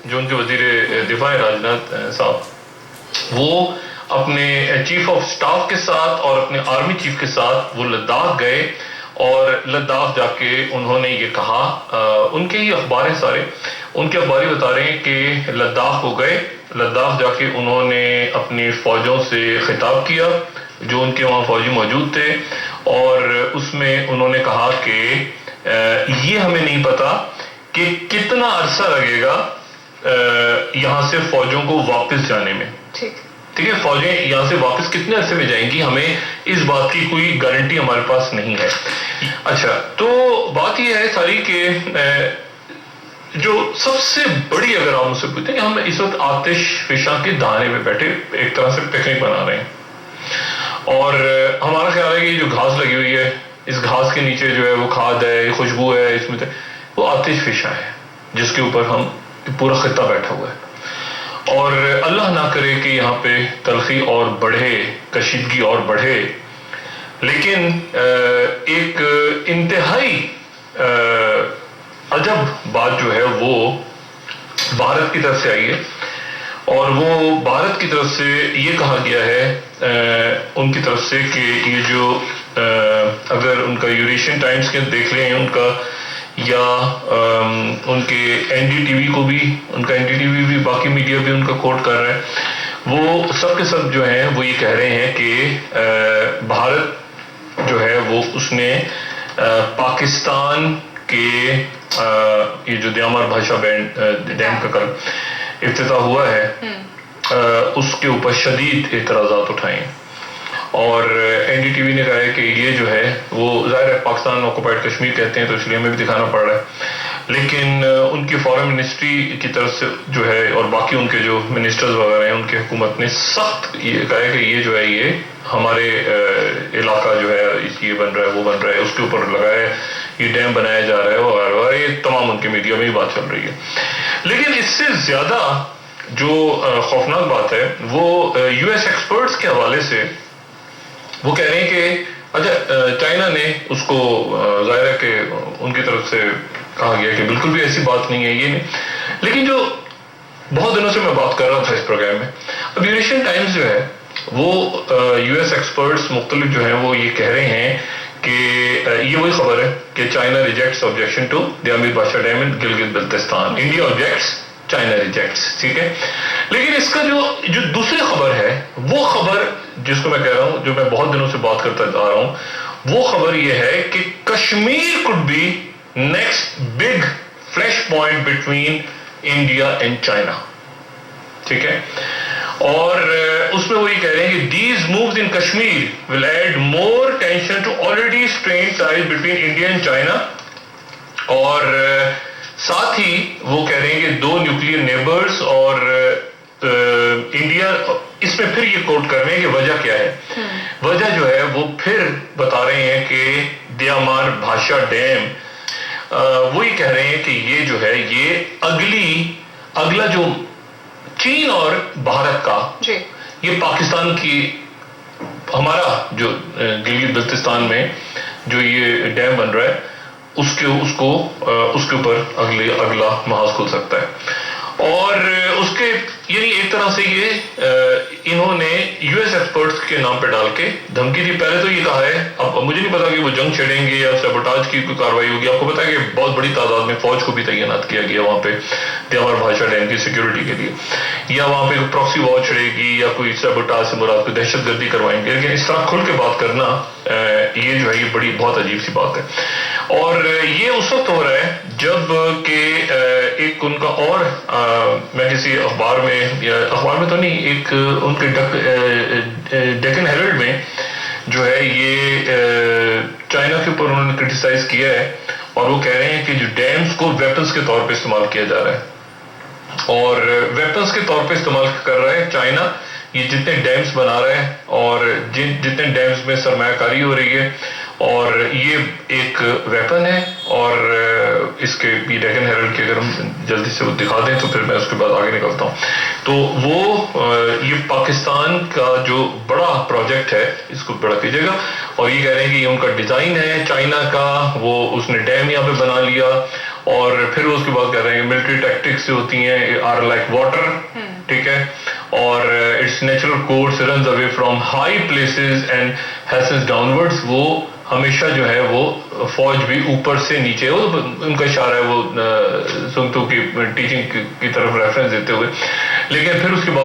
جو ان کے وزیر دفاع راجناتھ صاحب، وہ اپنے چیف آف سٹاف کے ساتھ اور اپنے آرمی چیف کے ساتھ وہ لداخ گئے، اور لداخ جا کے انہوں نے یہ کہا، ان کے ہی اخبار ہیں سارے، ان کے اخباری بتا رہے ہیں کہ لداخ کو گئے، لداخ جا کے انہوں نے اپنی فوجوں سے خطاب کیا جو ان کے وہاں فوجی موجود تھے، اور اس میں انہوں نے کہا کہ یہ ہمیں نہیں پتا کہ کتنا عرصہ لگے گا یہاں سے فوجوں کو واپس جانے میں، ٹھیک ہے، فوجیں یہاں سے واپس کتنے عرصے میں جائیں گی، ہمیں اس بات کی کوئی گارنٹی ہمارے پاس نہیں ہے۔ اچھا، تو بات یہ ہے ساری کہ جو سب سے بڑی، اگر آپ مجھ سے پوچھتے ہیں کہ ہم اس وقت آتش فشاں کے دہانے پہ بیٹھے ایک طرح سے پکنک بنا رہے ہیں، اور ہمارا خیال ہے کہ یہ جو گھاس لگی ہوئی ہے، اس گھاس کے نیچے جو ہے وہ کھاد ہے، خوشبو ہے، اس میں وہ آتش فشاں ہے جس کے اوپر ہم پورا خطہ بیٹھا ہوا ہے، اور اللہ نہ کرے کہ یہاں پہ تلخی اور بڑھے، کشیدگی اور بڑھے، لیکن ایک انتہائی عجب بات جو ہے وہ بھارت کی طرف سے آئی ہے، اور وہ بھارت کی طرف سے یہ کہا گیا ہے ان کی طرف سے کہ یہ جو اگر ان کا یوریشین ٹائمز کے دیکھ لیں ان کا، یا ان کے این ڈی ٹی وی کو بھی، ان کا این ڈی ٹی وی بھی، باقی میڈیا بھی ان کا کوٹ کر رہا ہے، وہ سب کے سب جو ہیں وہ یہ کہہ رہے ہیں کہ بھارت جو ہے وہ اس نے پاکستان کے یہ جو دیامار بھاشا ڈیم کا کل افتتاح ہوا ہے اس کے اوپر شدید اعتراضات اٹھائے ہیں، اور این ڈی ٹی وی نے کہا ہے کہ یہ جو ہے وہ ظاہر ہے پاکستان آکوپائڈ کشمیر کہتے ہیں تو اس لیے ہمیں بھی دکھانا پڑ رہا ہے، لیکن ان کی فارن منسٹری کی طرف سے جو ہے اور باقی ان کے جو منسٹرز وغیرہ ہیں ان کی حکومت نے سخت یہ کہا ہے کہ یہ جو ہے یہ ہمارے علاقہ جو ہے یہ بن رہا ہے، وہ بن رہا ہے، اس کے اوپر لگا ہے، یہ ڈیم بنایا جا رہا ہے وغیرہ، یہ تمام ان کے میڈیا میں ہی بات چل رہی ہے۔ لیکن اس سے زیادہ جو خوفناک بات ہے وہ یو ایس ایکسپرٹس کے حوالے سے وہ کہہ رہے ہیں کہ اچھا چائنا نے اس کو ظاہر ہے کہ ان کی طرف سے کہا گیا کہ بالکل بھی ایسی بات نہیں ہے، یہ نہیں، لیکن جو بہت دنوں سے میں بات کر رہا تھا اس پروگرام میں، اب یوریشین ٹائمز جو ہے وہ یو ایس ایکسپرٹس مختلف جو ہیں وہ یہ کہہ رہے ہیں کہ یہ وہی خبر ہے کہ China rejects objection to Diamer Bhasha dam in Gilgit Baltistan, India objects, China rejects, ٹھیک ہے، لیکن اس کا جو دوسری خبر ہے وہ خبر جس کو میں کہہ رہا ہوں، جو میں بہت دنوں سے بات کرتا آ رہا ہوں، وہ خبر یہ ہے کہ Kashmir could be next big flash point between India and China، ٹھیک ہے، اور اس میں وہ یہ کہہ رہے ہیں کہ these moves in Kashmir will add more tension to already strained ties between India and China، اور ساتھ ہی وہ کہہ رہے ہیں کہ دو نیوکلیئر نیبرز اور انڈیا، اس میں پھر یہ کوٹ کر رہے ہیں کہ وجہ کیا ہے، وجہ جو ہے وہ پھر بتا رہے ہیں کہ دیامار بھاشا ڈیم، وہ یہ کہہ رہے ہیں کہ یہ جو ہے یہ اگلا جو چین اور بھارت کا، یہ پاکستان کی، ہمارا جو گلگت بلتستان میں جو یہ ڈیم بن رہا ہے اس کے اوپر اگلا محاذ کھل سکتا ہے، اور اس کے یعنی ایک طرح سے یہ انہوں نے یو ایس ایکسپرٹس کے نام پہ ڈال کے دھمکی دی۔ پہلے تو یہ کہا ہے، اب مجھے نہیں پتا کہ وہ جنگ چھیڑیں گے یا سیبوٹاج کی کوئی کاروائی ہوگی، آپ کو پتا ہے کہ بہت بڑی تعداد میں فوج کو بھی تعینات کیا گیا وہاں پہ دیامار بھاشا ڈیم کی سیکیورٹی کے لیے، یا وہاں پہ پراکسی وار چھڑے گی یا کوئی سیبوٹاج سے مراد کوئی دہشت گردی کروائیں گے، لیکن اس طرح کھل کے بات کرنا یہ جو ہے یہ بڑی بہت عجیب سی بات ہے، اور یہ اس وقت ہو رہا ہے جب کہ ایک ان کا اور میں کسی اخبار میں تو نہیں، ایک ان کے ڈیکن ہیرلڈ میں جو ہے یہ چائنا کے اوپر انہوں نے کرٹیسائز کیا ہے، اور وہ کہہ رہے ہیں کہ جو ڈیمز کو ویپنز کے طور پہ استعمال کیا جا رہا ہے، اور ویپنز کے طور پہ استعمال کر رہا ہے چائنا، یہ جتنے ڈیمز بنا رہا ہے اور جتنے ڈیمز میں سرمایہ کاری ہو رہی ہے، اور یہ ایک ویپن ہے، اور اس کے بھی ڈیکن ہیرلڈ کے اگر ہم جلدی سے وہ دکھا دیں تو پھر میں اس کے بعد آگے نکلتا ہوں، تو وہ یہ پاکستان کا جو بڑا پروجیکٹ ہے اس کو بڑا کیجیے گا، اور یہ کہہ رہے ہیں کہ یہ ان کا ڈیزائن ہے چائنا کا، وہ اس نے ڈیم یہاں پہ بنا لیا، اور پھر اس کے بعد کہتے ہیں کہ ملٹری ٹیکٹکس جو ہوتی ہیں آر لائک واٹر، ٹھیک ہے، اور it's natural course runs away from high places and ہیسز ڈاؤنورڈس. وہ ہمیشہ جو ہے وہ فوج بھی اوپر سے نیچے، ان کا اشارہ ہے وہ سنگ تو کی ٹیچنگ کی طرف ریفرنس دیتے ہوئے. لیکن پھر اس کے بعد